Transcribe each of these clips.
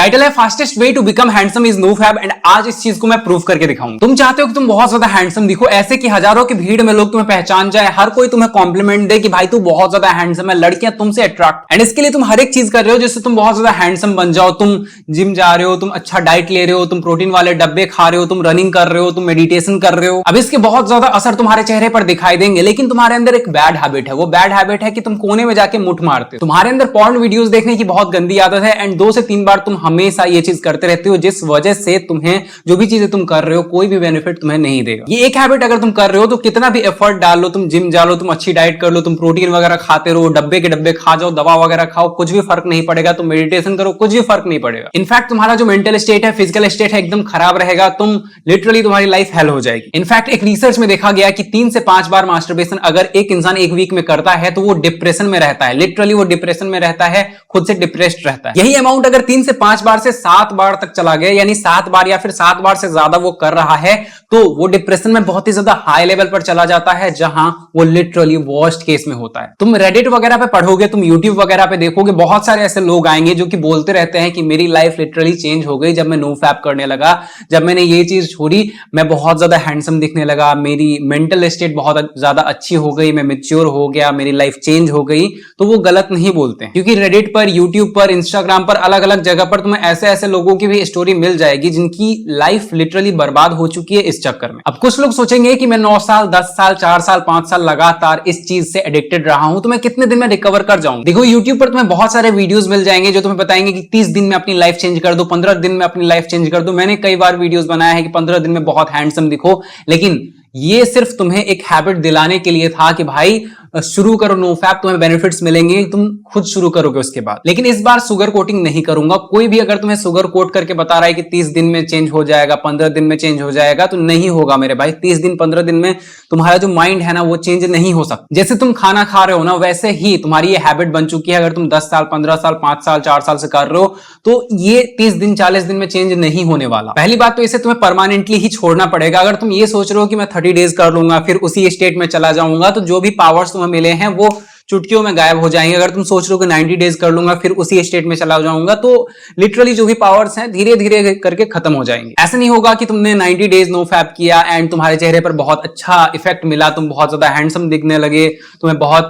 Title है fastest way to become handsome is no fab and आज इस चीज को मैं प्रूव करके दिखाऊंगा। तुम चाहते हो कि तुम बहुत ज्यादा हैंडसम दिखो, ऐसे कि हजारों की भीड़ में लोग तुम्हें पहचान जाए, हर कोई तुम्हें कॉम्प्लीमेंट दे कि भाई तू बहुत ज्यादा हैंडसम है, लड़कियां तुमसे अट्रैक्ट। एंड इसके लिए तुम हर एक चीज कर रहे हो जिससे तुम बहुत ज्यादा हैंडसम बन जाओ। तुम जिम जा रहे हो, तुम अच्छा डाइट ले रहे हो, तुम प्रोटीन वाले डब्बे खा रहे हो, तुम रनिंग कर रहे हो, तुम मेडिटेशन कर रहे हो। अब इसके बहुत ज्यादा असर तुम्हारे चेहरे पर दिखाई देंगे, लेकिन तुम्हारे अंदर एक बैड हैबिट है। वो बैड हैबिट है कि तुम कोने में जाके मुठ मारते हो। तुम्हारे अंदर पॉर्न वीडियोस देखने की बहुत गंदी आदत है एंड 2 से 3 बार तुम हमेशा ये चीज करते रहते हो, जिस वजह से तुम्हें जो भी चीजें तुम कर रहे हो कोई भी बेनिफिट तुम्हें नहीं देगा। ये एक हैबिट अगर तुम कर रहे हो तो कितना भी एफर्ट डाल लो, तुम जिम जा लो, तुम अच्छी डाइट कर लो, तुम प्रोटीन वगैरह खाते रहो, डब्बे के डब्बे खा जाओ, दवा वगैरह खाओ, कुछ भी फर्क नहीं पड़ेगा। तुम मेडिटेशन करो, कुछ भी फर्क नहीं पड़ेगा। इनफैक्ट तुम्हारा जो मेंटल स्टेट है, फिजिकल स्टेट है, एकदम खराब रहेगा। तुम लिटरली तुम्हारी लाइफ हेल हो जाएगी। इनफैक्ट एक रिसर्च में देखा गया कि 3 से 5 बार मास्टरबेशन अगर एक इंसान एक वीक में करता है तो वो डिप्रेशन में रहता है। लिटरली वो डिप्रेशन में रहता है, खुद से डिप्रेस्ड रहता है। यही अमाउंट अगर 3 से 5 बार से 7 बार तक चला गया, यानी 7 बार या फिर 7 बार से ज्यादा वो कर रहा है, तो वो डिप्रेशन में बहुत ही ज्यादा हाई लेवल पर चला जाता है, जहां वो लिटरली वर्स्ट केस में होता है। तुम रेडिट वगैरह पे पढ़ोगे, तुम यूट्यूब वगैरह पे देखोगे, बहुत सारे ऐसे लोग आएंगे जो कि बोलते रहते हैं कि मेरी लाइफ लिटरली चेंज हो गई जब मैं नो फैप करने लगा, जब मैंने ये चीज छोड़ी, मैं बहुत ज्यादा हैंडसम दिखने लगा, मेरी मेंटल स्टेट बहुत ज्यादा अच्छी हो गई, मैं मैच्योर हो गया, मेरी लाइफ चेंज हो गई। तो वो गलत नहीं बोलते हैं, क्योंकि रेडिट पर, यूट्यूब पर, इंस्टाग्राम पर, अलग अलग जगह पर तुम्हें ऐसे ऐसे लोगों की भी स्टोरी मिल जाएगी जिनकी लाइफ लिटरली बर्बाद हो चुकी है इस चक्कर में। अब कुछ लोग सोचेंगे कि मैं 9 साल, 10 साल, 4 साल, 5 साल लगातार इस चीज से एडिक्टेड रहा हूं, तो मैं कितने दिन में रिकवर कर जाऊं। देखो यूट्यूब पर तुम्हें बहुत सारे वीडियोस मिल जाएंगे जो तुम्हें बताएंगे कि 30 दिन में अपनी लाइफ चेंज कर दो, 15 दिन में अपनी लाइफ चेंज कर दो। मैंने कई बार वीडियोस बनाया है कि 15 दिन में बहुत हैंडसम दिखो, लेकिन ये सिर्फ तुम्हें एक हैबिट दिलाने के लिए था कि भाई शुरू करो नो फैप, तुम्हें बेनिफिट्स मिलेंगे, तुम खुद शुरू करोगे उसके बाद। लेकिन इस बार शुगर कोटिंग नहीं करूंगा। कोई भी अगर तुम्हें शुगर कोट करके बता रहा है कि 30 दिन में चेंज हो जाएगा, 15 दिन में चेंज हो जाएगा, तो नहीं होगा मेरे भाई। 30 दिन 15 दिन में तुम्हारा जो माइंड है ना वो चेंज नहीं हो सकता। जैसे तुम खाना खा रहे हो ना, वैसे ही तुम्हारी ये हैबिट बन चुकी है। अगर तुम 10 साल, 15 साल, 5 साल, 4 साल से कर रहे हो तो ये 30 दिन 40 दिन में चेंज नहीं होने वाला। पहली बात तो इसे तुम्हें परमानेंटली ही छोड़ना पड़ेगा। अगर तुम ये सोच रहे हो कि मैं 30 डेज कर लूंगा फिर उसी स्टेट में चला जाऊंगा, तो जो भी पावर्स तुम्हें मिले हैं वो चुटकियों में गायब हो जाएंगे। अगर तुम सोच रहे हो कि 90 डेज कर लूंगा फिर उसी स्टेट में चला जाऊंगा, तो लिटरली जो भी पावर्स हैं धीरे धीरे करके खत्म हो जाएंगे। ऐसा नहीं होगा कि तुमने 90 डेज नो फैप किया एंड तुम्हारे चेहरे पर बहुत अच्छा इफेक्ट मिला, तुम बहुत ज्यादा हैंडसम दिखने लगे, तुम्हें बहुत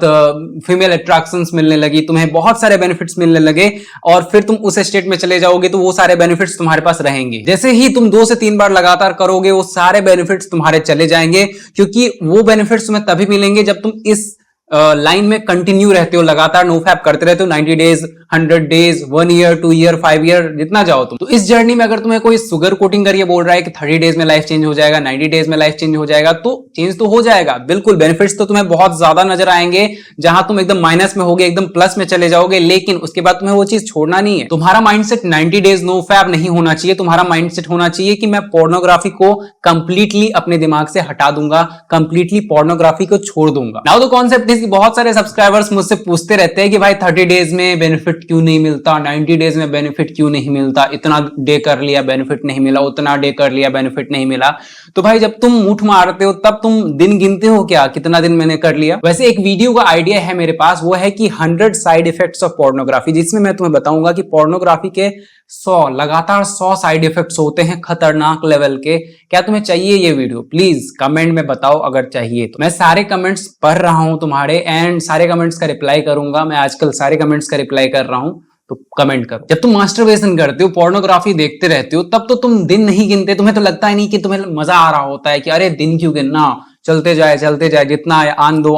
फीमेल अट्रैक्शंस मिलने लगी, तुम्हें बहुत सारे बेनिफिट्स मिलने लगे, और फिर तुम उस स्टेट में चले जाओगे तो वो सारे बेनिफिट्स तुम्हारे पास रहेंगे। जैसे ही तुम 2 से 3 बार लगातार करोगे वो सारे बेनिफिट्स तुम्हारे चले जाएंगे, क्योंकि वो बेनिफिट्स तुम्हें तभी मिलेंगे जब तुम इस लाइन में कंटिन्यू रहते हो, लगातार नो फैप करते रहते हो। 90 days, 100 days, 1 year, 2 year, 5 year, जितना जाओ तुम। तो इस जर्नी में अगर तुम्हें कोई शुगर कोटिंग करके बोल रहा है कि 30 डेज में लाइफ चेंज हो जाएगा, 90 डेज में लाइफ चेंज हो जाएगा, तो चेंज तो हो जाएगा बिल्कुल। बेनिफिट्स तो तुम्हें बहुत ज्यादा नजर आएंगे, जहां तुम एकदम माइनस में होगे, एकदम प्लस में चले जाओगे, लेकिन उसके बाद तुम्हें वो चीज छोड़ना नहीं है। तुम्हारा माइंडसेट 90 डेज नो फैप नहीं होना चाहिए। तुम्हारा माइंडसेट होना चाहिए कि मैं पोर्नोग्राफी को कंप्लीटली अपने दिमाग से हटा दूंगा, कंप्लीटली पोर्नोग्राफी को छोड़ दूंगा। नाउ द कॉन्सेप्ट इज, बहुत सारे सब्सक्राइबर्स मुझसे पूछते रहते हैं कि भाई 30 डेज में बेनिफिट क्यों नहीं मिलता, 90 डेज में बेनिफिट क्यों नहीं मिलता, इतना डे कर लिया बेनिफिट नहीं मिला, उतना डे कर लिया बेनिफिट नहीं मिला। तो भाई जब तुम मुठ मारते हो तब तुम दिन गिनते हो क्या, कितना दिन मैंने कर लिया। वैसे एक वीडियो का आइडिया है मेरे पास, वो है कि 100 साइड इफेक्ट्स ऑफ पोर्नोग्राफी, जिसमें मैं तुम्हें बताऊंगा कि पोर्नोग्राफी के 100 साइड इफेक्ट्स होते हैं खतरनाक लेवल के। क्या तुम्हें चाहिए ये वीडियो? प्लीज कमेंट में बताओ अगर चाहिए तो। मैं सारे कमेंट्स पढ़ रहा हूं तुम्हारे एंड सारे कमेंट्स का रिप्लाई करूंगा। मैं आजकल सारे कमेंट्स का रिप्लाई कर रहा हूं, तो कमेंट करो। जब तुम मास्टरबेशन करते हो, पोर्नोग्राफी देखते रहते हो, तब तो तुम दिन नहीं गिनते। तुम्हें तो लगता ही नहीं कि तुम्हें मजा आ रहा होता है कि अरे दिन क्यों गिनना, चलते जाए, जितना है आन दो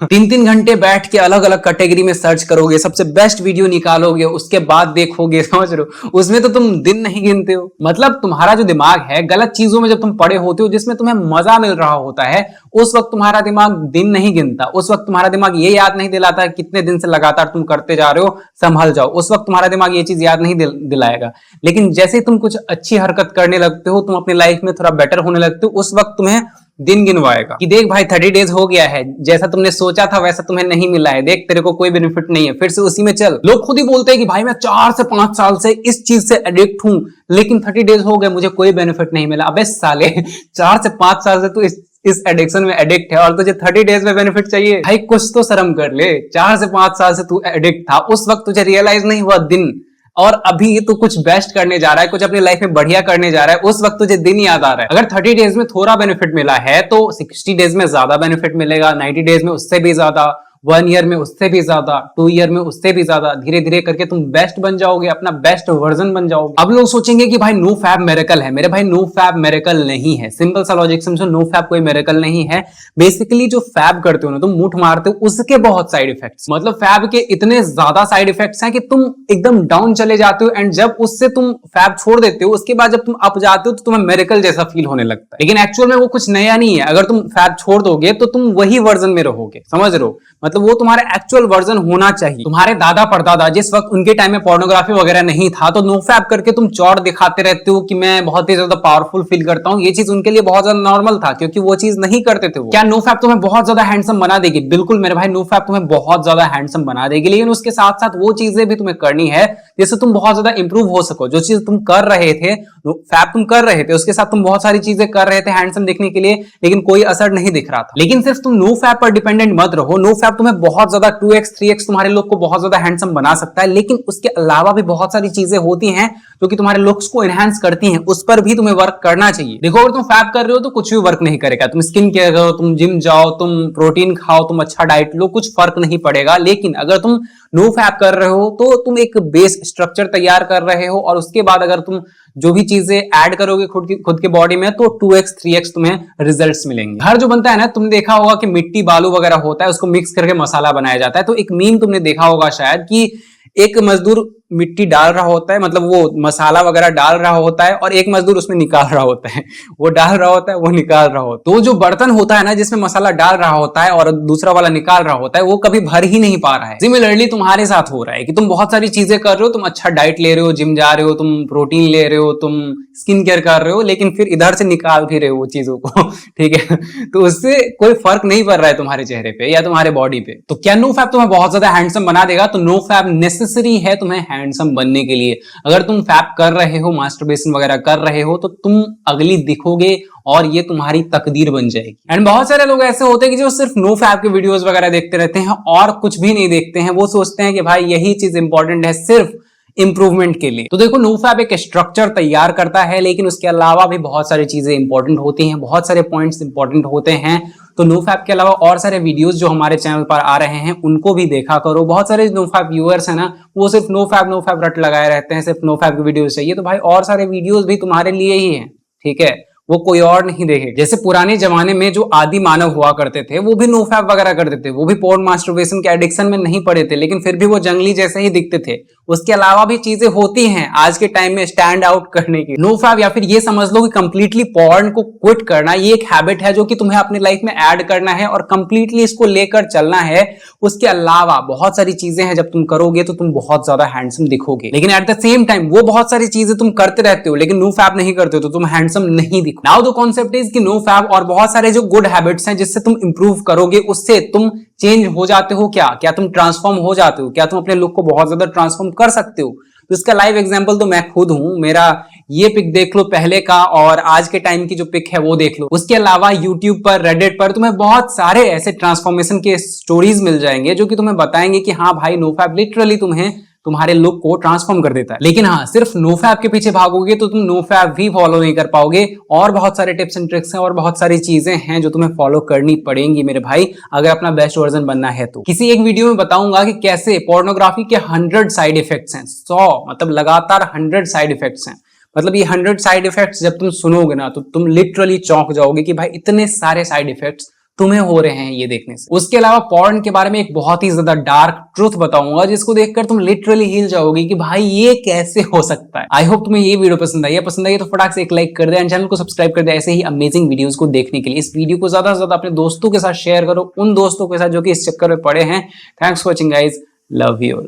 3-3 घंटे बैठ के अलग अलग कैटेगरी में सर्च करोगे, सबसे बेस्ट वीडियो निकालोगे, उसके बाद देखोगे, समझ रहे हो? उसमें तो तुम दिन नहीं गिनते हो। मतलब तुम्हारा जो दिमाग है, गलत चीजों में जब तुम पड़े होते हो जिसमें तुम्हें मजा मिल रहा होता है, उस वक्त तुम्हारा दिमाग दिन नहीं गिनता। उस वक्त तुम्हारा दिमाग ये याद नहीं दिलाता कितने दिन से लगातार तुम करते जा रहे हो, संभल जाओ। उस वक्त तुम्हारा दिमाग ये चीज याद नहीं दिलाएगा। लेकिन जैसे ही तुम कुछ अच्छी हरकत करने लगते हो, तुम अपनी लाइफ में थोड़ा बेटर होने लगते हो, उस वक्त तुम्हें दिन गिनवाएगा कि देख भाई 30 डेज हो गया है, जैसा तुमने सोचा था वैसा तुम्हें नहीं मिला है, देख तेरे को कोई बेनिफिट नहीं है, फिर से उसी में चल। लोग खुद ही बोलते हैं कि भाई मैं 4 से 5 साल से इस चीज से एडिक्ट हूं, लेकिन 30 डेज हो गए मुझे कोई बेनिफिट नहीं मिला। अबे साले 4 से 5 साल से तू इस एडिक्शन में एडिक्ट है और तुझे 30 डेज में बेनिफिट चाहिए। भाई कुछ तो शर्म कर ले। 4 से 5 साल से तू एडिक्ट था, उस वक्त तुझे रियलाइज नहीं हुआ दिन, और अभी तो कुछ बेस्ट करने जा रहा है, कुछ अपनी लाइफ में बढ़िया करने जा रहा है, उस वक्त तुझे दिन याद आ रहा है। अगर 30 डेज में थोड़ा बेनिफिट मिला है तो 60 डेज में ज्यादा बेनिफिट मिलेगा, 90 डेज में उससे भी ज्यादा, 1 ईयर में उससे भी ज्यादा, 2 ईयर में उससे भी ज्यादा। धीरे धीरे करके तुम बेस्ट बन जाओगे, अपना बेस्ट वर्जन बन जाओगे। अब लोग सोचेंगे कि भाई नो फैब मिरेकल है। मेरे भाई नो फैब मिरेकल नहीं है। सिंपल सा लॉजिक समझो, नो फैब कोई मिरेकल नहीं है। बेसिकली जो फैब करते हो ना तुम, मुठ मारते हो, उसके बहुत साइड इफेक्ट्स, मतलब फैब के इतने ज्यादा साइड इफेक्ट्स हैं कि तुम एकदम डाउन चले जाते हो, एंड जब उससे तुम फैब छोड़ देते हो उसके बाद जब तुम अप जाते हो तो तुम्हें मिरेकल जैसा फील होने लगता है। लेकिन एक्चुअल में वो कुछ नया नहीं है। अगर तुम फैब छोड़ दोगे तो तुम वही वर्जन में रहोगे, समझ रहे हो? मतलब वो तुम्हारा एक्चुअल वर्जन होना चाहिए। तुम्हारे दादा परदादा जिस वक्त उनके टाइम में पोर्नोग्राफी वगैरह नहीं था तो नो फैब करके तुम चौड़ दिखाते रहते हो कि मैं बहुत ही ज्यादा पावरफुल फील करता हूं। ये चीज उनके लिए बहुत ज्यादा नॉर्मल था क्योंकि वो चीज नहीं करते थे। क्या नो फैब तुम्हें बहुत ज्यादा हैंडसम बना देगी? बिल्कुल मेरे भाई, नो फैब तुम्हें बहुत ज्यादा हैंडसम बना देगी, लेकिन उसके साथ साथ वो चीजें भी तुम्हें करनी है जिससे तुम बहुत ज्यादा इंप्रूव हो सको। जो चीज तुम कर रहे थे, फैब तुम कर रहे थे, उसके साथ तुम बहुत सारी चीजें कर रहे थे हैंडसम दिखने के लिए, लेकिन कोई असर नहीं दिख रहा था। लेकिन सिर्फ तुम नो फैब पर डिपेंडेंट मत रहो। नो फैब तुम्हें बहुत ज्यादा 2x 3x तुम्हारे लुक को बहुत ज्यादा हैंडसम बना सकता है, लेकिन उसके अलावा भी बहुत सारी चीजें होती हैं जो कि तुम्हारे लुक्स को एनहांस करती हैं। उस पर भी तुम्हें वर्क करना चाहिए। देखो, अगर तुम फैब कर रहे हो तो कुछ भी वर्क नहीं करेगा। तुम स्किन केयर करो, तुम जिम जाओ, तुम प्रोटीन खाओ, तुम अच्छा डाइट लो, कुछ फर्क नहीं पड़ेगा। लेकिन अगर तुम नो फैब कर रहे हो तो तुम एक बेस स्ट्रक्चर तैयार कर रहे हो, और उसके बाद अगर तुम जो भी चीजें ऐड करोगे खुद के बॉडी में तो 2x 3x तुम्हें रिजल्ट्स मिलेंगे। घर जो बनता है ना, तुमने देखा होगा कि मिट्टी बालू वगैरह होता है, उसको मिक्स करके मसाला बनाया जाता है। तो एक मीम तुमने देखा होगा शायद कि एक मजदूर मिट्टी डाल रहा होता है, मतलब वो मसाला वगैरह डाल रहा होता है, और एक मजदूर उसमें निकाल रहा होता है। वो डाल रहा होता है, वो निकाल रहा होता है। तो जो बर्तन होता है ना जिसमें मसाला डाल रहा होता है और दूसरा वाला निकाल रहा होता है, वो कभी भर ही नहीं पा रहा है। सिमिलरली तुम्हारे साथ हो रहा है कि तुम बहुत सारी चीजें कर रहे हो, तुम अच्छा डाइट ले रहे हो, जिम जा रहे हो, तुम प्रोटीन ले रहे हो, तुम स्किन केयर कर रहे हो, लेकिन फिर इधर से निकाल भी रहे हो वो चीजों को। ठीक है, तो उससे कोई फर्क नहीं पड़ रहा है तुम्हारे चेहरे पे या तुम्हारे बॉडी पे। तो क्या नो फैब तुम्हें बहुत ज्यादा हैंडसम बना देगा? तो नो फैब नेसेसरी है तुम्हें हैंडसम बनने के लिए। अगर तुम फैब कर रहे हो, मास्टरबेशन वगैरह कर रहे हो, तो तुम अगली दिखोगे और ये तुम्हारी तकदीर बन जाएगी। एंड बहुत सारे लोग ऐसे होते हैं कि जो सिर्फ नो फैब के वीडियोस वगैरह देखते रहते हैं और कुछ भी नहीं देखते हैं। वो सोचते हैं कि भाई यही चीज इंपॉर्टेंट है सिर्फ इंप्रूवमेंट के लिए। तो देखो, नो फैब एक स्ट्रक्चर तैयार करता है, लेकिन उसके अलावा भी बहुत सारी चीजें इंपॉर्टेंट होती हैं, बहुत सारे पॉइंट्स इंपॉर्टेंट होते हैं। तो नो फैब के अलावा और सारे वीडियोस जो हमारे चैनल पर आ रहे हैं उनको भी देखा करो। बहुत सारे नो फैब व्यूअर्स है ना, वो सिर्फ नो फैब रट लगाए रहते हैं, सिर्फ नो फैब की वीडियोस चाहिए। तो भाई और सारे वीडियोस भी तुम्हारे लिए ही हैं, ठीक है, वो कोई और नहीं देखे। जैसे पुराने जमाने में जो आदि मानव हुआ करते थे वो भी नो फैब वगैरह करते थे, वो भी पोर्न मास्टरबेशन के एडिक्शन में नहीं पड़े थे, लेकिन फिर भी वो जंगली जैसे ही दिखते थे। उसके अलावा भी चीजें होती हैं आज के टाइम में स्टैंड आउट करने की। नो फैब या फिर ये समझ लो कि कंप्लीटली पोर्न को क्विट करना, ये एक हैबिट है जो कि तुम्हें अपनी लाइफ में ऐड करना है और कंप्लीटली इसको लेकर चलना है। उसके अलावा बहुत सारी चीजें हैं, जब तुम करोगे तो तुम बहुत ज्यादा हैंडसम दिखोगे, लेकिन एट द सेम टाइम वो बहुत सारी चीजें तुम करते रहते हो लेकिन नो फैब नहीं करते हो तो तुम हैंडसम नहीं दिखो। नाउ द कॉन्सेप्ट इज कि नो फैब और बहुत सारे जो गुड हैबिट्स हैं जिससे तुम इंप्रूव करोगे, उससे तुम चेंज हो जाते हो। क्या तुम ट्रांसफॉर्म हो जाते हो? क्या तुम अपने लुक को बहुत ज्यादा ट्रांसफॉर्म कर सकते हो? तो इसका लाइव एग्जांपल तो मैं खुद हूं। मेरा ये पिक देख लो पहले का, और आज के टाइम की जो पिक है वो देख लो। उसके अलावा यूट्यूब पर, रेडिट पर तुम्हें बहुत सारे ऐसे ट्रांसफॉर्मेशन के स्टोरीज मिल जाएंगे जो कि तुम्हें बताएंगे कि हाँ भाई, नो फैब लिटरली तुम्हें तुम्हारे लुक को ट्रांसफॉर्म कर देता है। लेकिन हाँ, सिर्फ नो फैब के पीछे भागोगे तो तुम नो फैब भी फॉलो नहीं कर पाओगे। और बहुत सारे टिप्स एंड ट्रिक्स हैं और बहुत सारी चीजें हैं जो तुम्हें फॉलो करनी पड़ेंगी मेरे भाई, अगर अपना बेस्ट वर्जन बनना है तो। किसी एक वीडियो में बताऊंगा कि कैसे पोर्नोग्राफी के 100 साइड इफेक्ट्स हैं। 100 मतलब लगातार 100 साइड इफेक्ट्स हैं। मतलब ये 100 साइड इफेक्ट्स जब तुम सुनोगे ना तो तुम लिटरली चौंक जाओगे कि भाई इतने सारे साइड इफेक्ट्स तुम्हें हो रहे हैं ये देखने से। उसके अलावा पॉर्न के बारे में एक बहुत ही ज्यादा डार्क ट्रूथ बताऊंगा जिसको देखकर तुम लिटरली हिल जाओगे कि भाई ये कैसे हो सकता है। आई होप तुम्हें ये वीडियो पसंद आई है तो फटाक से एक लाइक कर दे एंड चैनल को सब्सक्राइब कर दे ऐसे ही अमेजिंग वीडियोस को देखने के लिए। इस वीडियो को ज्यादा से ज्यादा अपने दोस्तों के साथ शेयर करो, उन दोस्तों के साथ जो कि इस चक्कर में पड़े हैं। Thanks for watching guys, love you all.